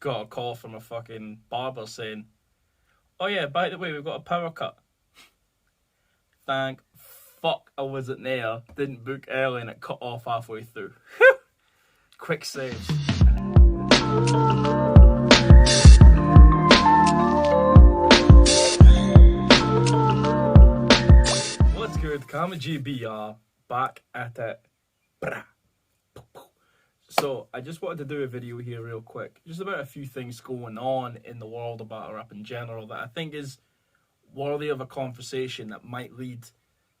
got a call from a fucking barber saying, "Oh yeah, by the way, we've got a power cut." Thank fuck I wasn't there. Didn't book early and it cut off halfway through. Quick saves. What's good? Cammygbr back at it. So I just wanted to do a video here real quick, just about a few things going on in the world of battle rap in general that I think is worthy of a conversation that might lead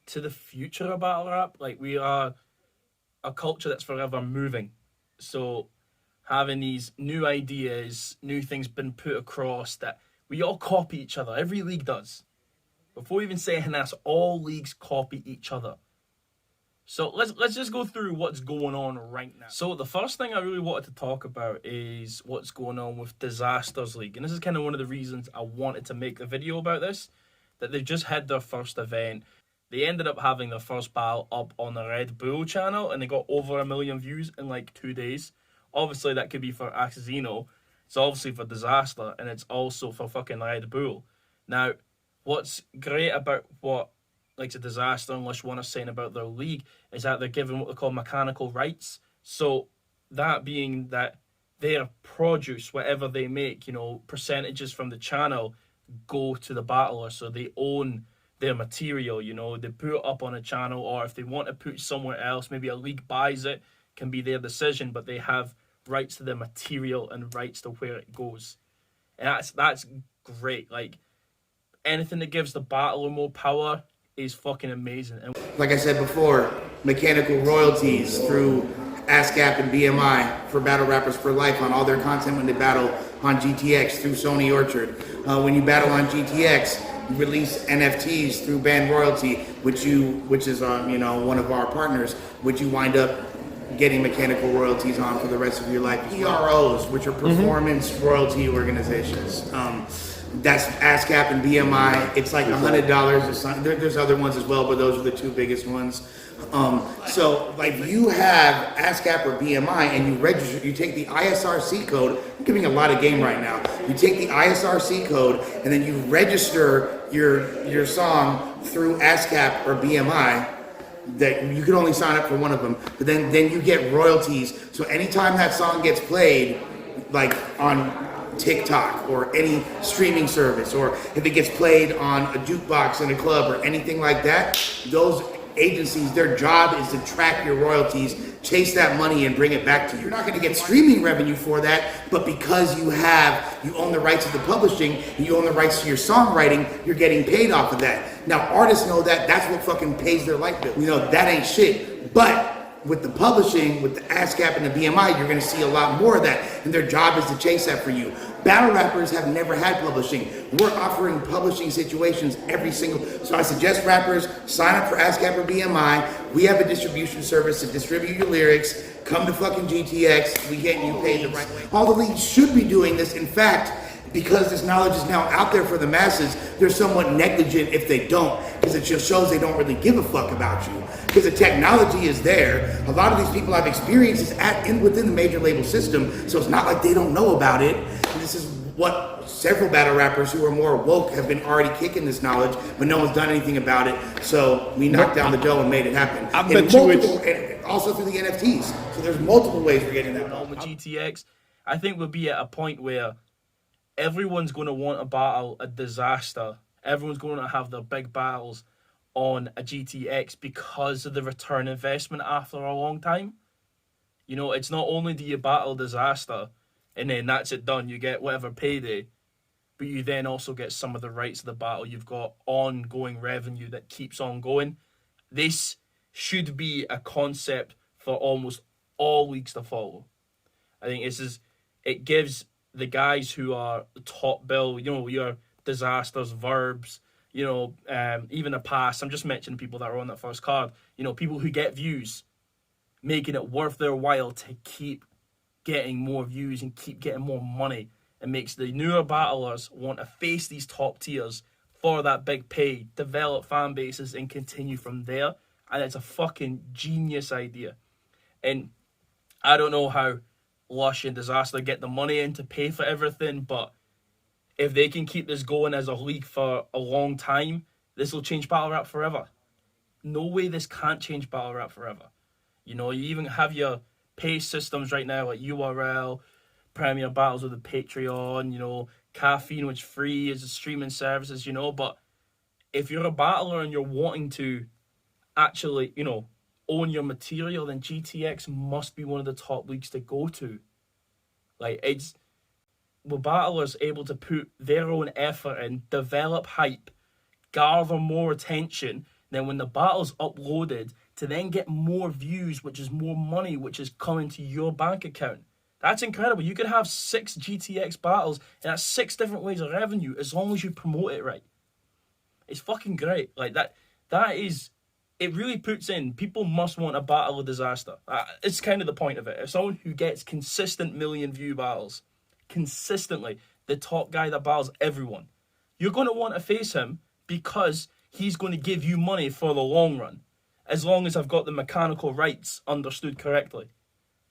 to the future of battle rap. Like, we are a culture that's forever moving, so having these new ideas, new things been put across that we all copy each other. Every league does. Before even saying that, all leagues copy each other. So let's just go through what's going on right now. So the first thing I really wanted to talk about is what's going on with Disasters League. And this is kind of one of the reasons I wanted to make the video about this, that they've just had their first event. They ended up having their first battle up on the Red Bull channel, and they got over 1 million views in like 2 days. Obviously, that could be for Axino. It's obviously for Disaster, and it's also for fucking Red Bull. Now, what's great about what like a Disaster and Lush One are saying about their league is that they're given what they call mechanical rights. So that being that their produce, whatever they make, percentages from the channel go to the battler. So they own their material, they put it up on a channel, or if they want to put somewhere else, maybe a league buys it, can be their decision, but they have rights to their material and rights to where it goes. And that's great. Like, anything that gives the battler more power is fucking amazing. And like I said before, mechanical royalties through ASCAP and BMI for battle rappers for life on all their content when they battle on GTX through Sony Orchard. When you battle on GTX, you release NFTs through Band Royalty, which is one of our partners, which you wind up getting mechanical royalties on for the rest of your life. PROs, which are performance royalty organizations. That's ASCAP and BMI. It's like $100. There's other ones as well, but those are the two biggest ones. So like, you have ASCAP or BMI and you register, you take the ISRC code. I'm giving a lot of game right now. You take the ISRC code and then you register your song through ASCAP or BMI. That you can only sign up for one of them, but then you get royalties. So anytime that song gets played, like on TikTok or any streaming service, or if it gets played on a jukebox in a club or anything like that, those agencies, their job is to track your royalties, chase that money and bring it back to you. You're not going to get streaming revenue for that, but because you own the rights to the publishing and you own the rights to your songwriting, you're getting paid off of that. Now, artists know that that's what fucking pays their light bill. That ain't shit. But with the publishing, with the ASCAP and the BMI, you're going to see a lot more of that, and their job is to chase that for you. Battle rappers have never had publishing. We're offering publishing situations every single. So I suggest rappers sign up for ASCAP or BMI. We have a distribution service to distribute your lyrics. Come to fucking GTX. We get you paid the right way. All the leagues should be doing this. In fact, because this knowledge is now out there for the masses, they're somewhat negligent if they don't, because it just shows they don't really give a fuck about you. Because the technology is there. A lot of these people have experiences within the major label system, so it's not like they don't know about it. And this is what several battle rappers who are more woke have been already kicking this knowledge, but no one's done anything about it. So we knocked down the dough and made it happen. And also through the NFTs. So there's multiple ways we're getting that. With GTX, I think we'll be at a point where everyone's going to want to battle a Disaster. Everyone's going to have their big battles on a GTX because of the return investment after a long time. It's not only do you battle Disaster and then that's it done, you get whatever payday, but you then also get some of the rights of the battle. You've got ongoing revenue that keeps on going. This should be a concept for almost all leagues to follow. I think it gives the guys who are top bill, your Disasters, Verbs, even the past. I'm just mentioning people that are on that first card. People who get views, making it worth their while to keep getting more views and keep getting more money. It makes the newer battlers want to face these top tiers for that big pay, develop fan bases, and continue from there. And it's a fucking genius idea. And I don't know how Lush and Disaster get the money in to pay for everything, but if they can keep this going as a league for a long time, this will change battle rap forever. No way this can't change battle rap forever. You know, you even have your pay systems right now like URL, Premier Battles with the Patreon, you know, Caffeine, which free as a streaming services, you know, but if you're a battler and you're wanting to actually, you know, own your material, then GTX must be one of the top leagues to go to. Like, it's with battlers able to put their own effort and develop hype, gather more attention, then when the battle's uploaded, to then get more views, which is more money, which is coming to your bank account. That's incredible. You could have 6 GTX battles, and that's 6 different ways of revenue as long as you promote it right. It's fucking great. Like, that is, it really puts in, people must want a battle of Disaster. It's kind of the point of it. If someone who gets consistent million view battles, consistently, the top guy that battles everyone, you're going to want to face him because he's going to give you money for the long run, as long as I've got the mechanical rights understood correctly.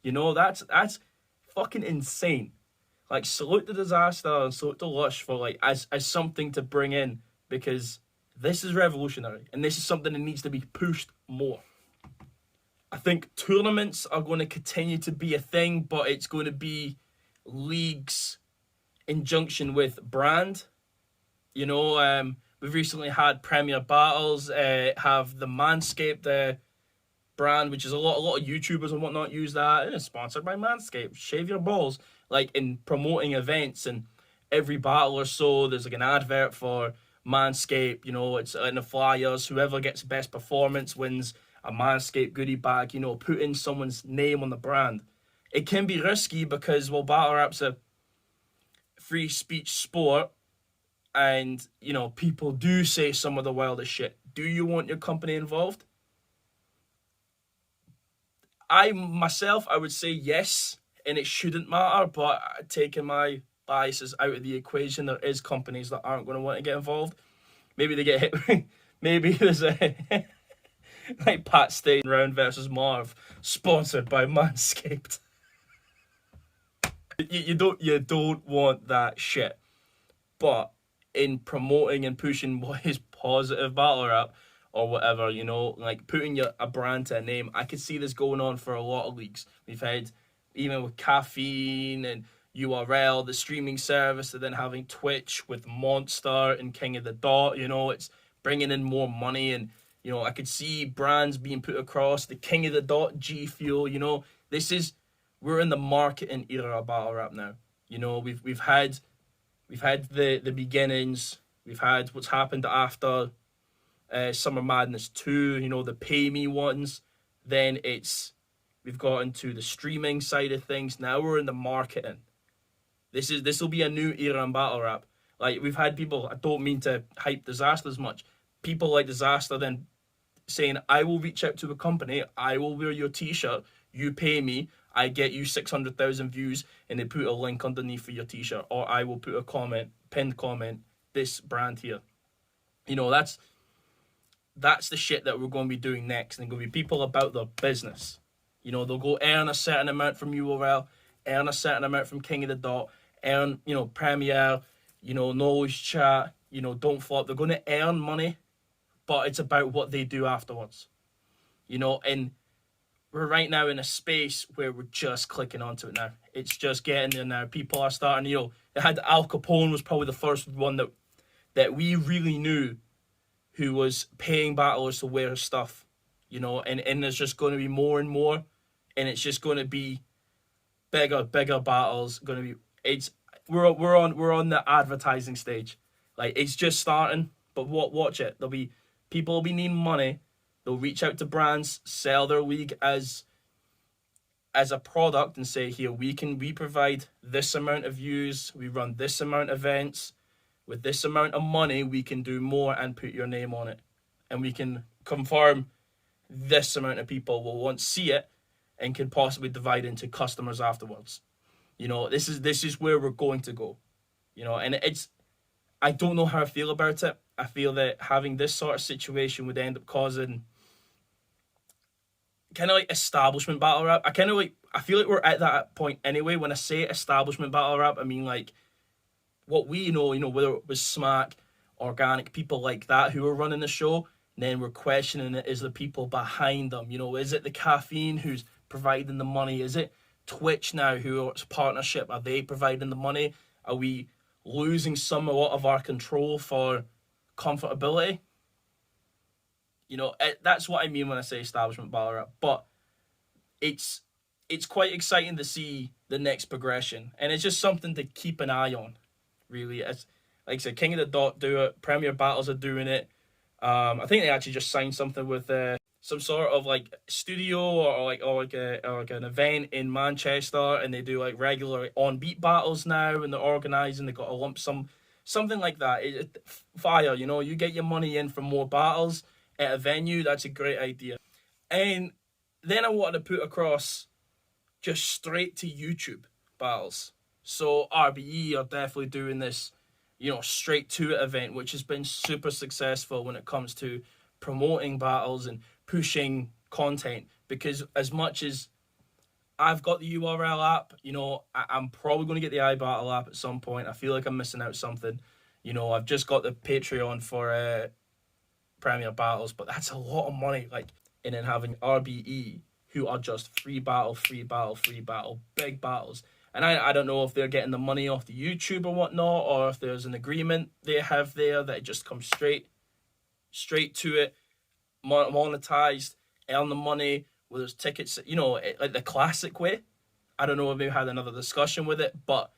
You know, that's fucking insane. Like, salute the Disaster and salute the Lush for, like, as something to bring in, because this is revolutionary and this is something that needs to be pushed more. I think tournaments are going to continue to be a thing, but it's going to be leagues in junction with brand. You know, we've recently had Premier Battles have the Manscaped brand, which is a lot of YouTubers and whatnot use that. And it's sponsored by Manscaped. Shave your balls, like in promoting events, and every battle or so there's like an advert for Manscaped. You know, it's in the flyers. Whoever gets best performance wins a Manscaped goodie bag. You know, putting someone's name on the brand. It can be risky because, well, battle rap's a free speech sport, and, you know, people do say some of the wildest shit. Do you want your company involved? I would say yes, and it shouldn't matter, but taking my biases out of the equation, there is companies that aren't going to want to get involved. Maybe they get hit. Maybe there's a like Pat Stayne round versus Marv, sponsored by Manscaped. You don't want that shit. But in promoting and pushing what is positive battle rap or whatever, you know, like putting a brand to a name, I could see this going on for a lot of leagues. We've had, even with Caffeine and URL, the streaming service, and then having Twitch with Monster and King of the Dot, you know, it's bringing in more money. And, you know, I could see brands being put across, the King of the Dot, G Fuel, you know, we're in the marketing era of battle rap now. You know, we've had the beginnings, we've had what's happened after Summer Madness 2, you know, the pay me ones. Then we've got into the streaming side of things. Now we're in the marketing. This will be a new era in battle rap. Like, we've had people, I don't mean to hype Disaster as much, people like Disaster then saying, I will reach out to a company, I will wear your t-shirt, you pay me, I get you 600,000 views, and they put a link underneath for your t-shirt, or I will put a comment, pinned comment, this brand here. You know, that's the shit that we're going to be doing next. And going to be people about their business. You know, they'll go earn a certain amount from URL, earn a certain amount from King of the Dot, earn, you know, Premiere, you know, Knowledge Chat, you know, Don't Flop. They're going to earn money, but it's about what they do afterwards. You know, and we're right now in a space where we're just clicking onto it now. It's just getting there now. People are starting, you know, they had Al Capone was probably the first one that we really knew who was paying battlers to wear his stuff, you know, and there's just going to be more and more, and it's just going to be bigger battles. We're on the advertising stage. Like, it's just starting, but watch it. People will be needing money. They'll reach out to brands, sell their league as a product, and say, here, we provide this amount of views, we run this amount of events, with this amount of money, we can do more and put your name on it. And we can confirm this amount of people will want to see it and can possibly divide into customers afterwards. You know, this is where we're going to go. You know, and I don't know how I feel about it. I feel that having this sort of situation would end up causing kind of like establishment battle rap. I feel like we're at that point anyway. When I say establishment battle rap, I mean like what we know, whether it was Smack, Organic, people like that who are running the show, and then we're questioning it, is the people behind them. Is it the Caffeine who's providing the money? Is it Twitch now, who's partnership? Are they providing the money? Are we losing somewhat of our control for comfortability? That's what I mean when I say establishment battle rap. But it's quite exciting to see the next progression, and it's just something to keep an eye on. Really, it's like I said, King of the Dot do it. Premier Battles are doing it. I think they actually just signed something with some sort of like studio or an event in Manchester, and they do like regular on beat battles now, and they're organising. They got a lump sum, something like that. Fire, you get your money in for more battles at a venue. That's a great idea. And then I wanted to put across just straight to YouTube battles. So RBE are definitely doing this, straight to it event, which has been super successful when it comes to promoting battles and pushing content. Because as much as I've got the URL app, I'm probably going to get the iBattle app at some point. I feel like I'm missing out something. I've just got the Patreon for Premier Battles, but that's a lot of money. And then having RBE, who are just free battle, big battles. And I don't know if they're getting the money off the YouTube or whatnot, or if there's an agreement they have there that it just comes straight to it, monetized, earn the money, where there's tickets, like the classic way. I don't know if we've had another discussion with it, but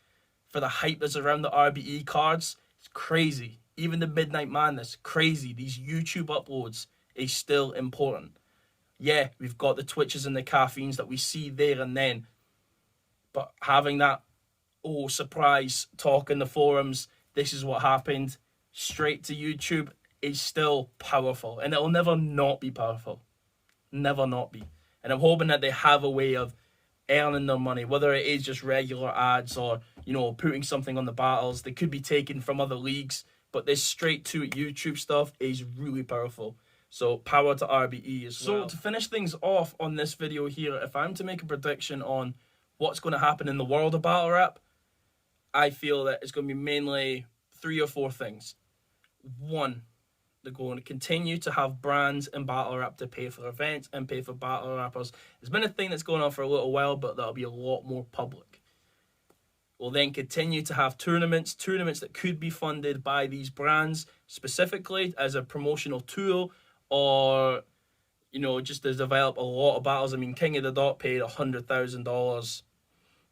for the hype that's around the RBE cards, it's crazy. Even the Midnight Madness, crazy. These YouTube uploads is still important. Yeah, we've got the Twitches and the Caffeines that we see there and then, but having that, surprise talk in the forums, this is what happened, straight to YouTube is still powerful. And it'll never not be powerful. Never not be. And I'm hoping that they have a way of earning their money, whether it is just regular ads or, putting something on the battles. They could be taken from other leagues, but this straight to it YouTube stuff is really powerful. So power to RBE as well. So to finish things off on this video here, if I'm to make a prediction on what's going to happen in the world of battle rap, I feel that it's going to be mainly 3 or 4 things. 1, they're going to continue to have brands in battle rap to pay for events and pay for battle rappers. It's been a thing that's going on for a little while, but that'll be a lot more public. We'll then continue to have tournaments that could be funded by these brands specifically as a promotional tool, or just to develop a lot of battles. I mean, King of the Dot paid $100,000,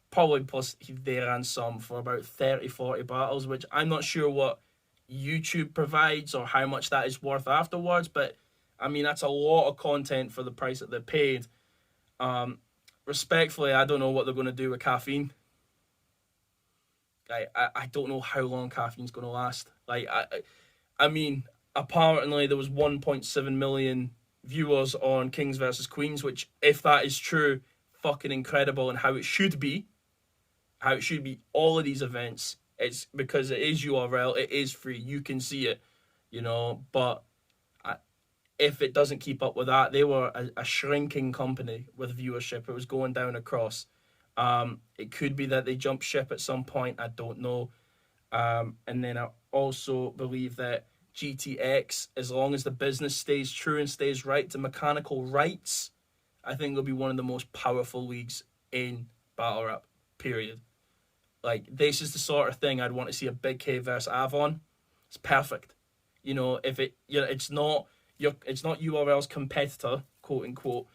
probably plus they ran some for about 30-40 battles, which I'm not sure what YouTube provides or how much that is worth afterwards, but I mean, that's a lot of content for the price that they paid. Respectfully, I don't know what they're going to do with Caffeine. I don't know how long Caffeine's going to last. I mean, apparently there was 1.7 million viewers on Kings versus Queens, which, if that is true, fucking incredible, and how it should be all of these events. It's because it is URL, it is free, you can see it, but if it doesn't keep up with that, they were a shrinking company with viewership. It was going down across. It could be that they jump ship at some point, I don't know. And then I also believe that GTX, as long as the business stays true and stays right to mechanical rights, I think they'll be one of the most powerful leagues in battle rap, period. This is the sort of thing I'd want to see a Big K versus Avon. It's perfect. If it's not URL's competitor, quote unquote,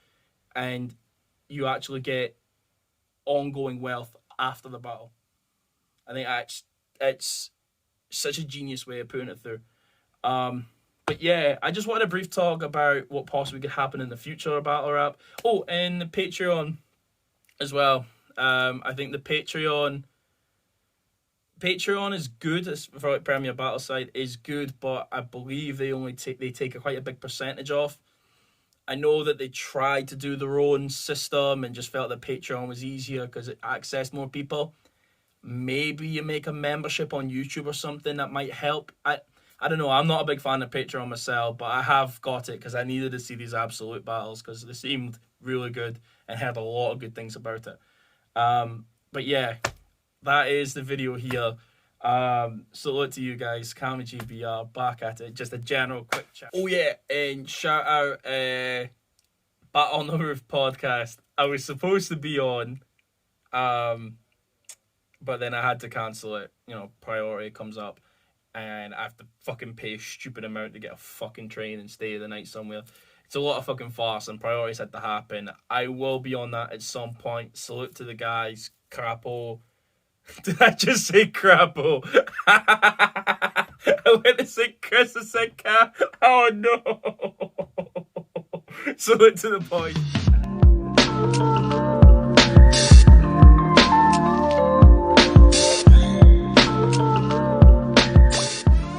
and you actually get ongoing wealth after the battle. I think it's such a genius way of putting it through. But yeah, I just wanted a brief talk about what possibly could happen in the future of battle rap. Oh, and the Patreon as well. I think the Patreon is good for Premier Battle side is good, but I believe they take quite a big percentage off. I know that they tried to do their own system and just felt that Patreon was easier because it accessed more people. Maybe you make a membership on YouTube or something that might help. I don't know. I'm not a big fan of Patreon myself, but I have got it because I needed to see these absolute battles because they seemed really good, and heard a lot of good things about it. But yeah, that is the video here. Salute to you guys. Cammygbr back at it. Just a general quick chat. Oh yeah, and shout out Bat on the Roof podcast. I was supposed to be on, but then I had to cancel it. You know, priority comes up, and I have to fucking pay a stupid amount to get a fucking train and stay the night somewhere. It's a lot of fucking farce, and priorities had to happen. I will be on that at some point. Salute to the guys. Crapo. Did I just say crapo? I went to say Chris, I said cat. Oh no. Salute to the boys.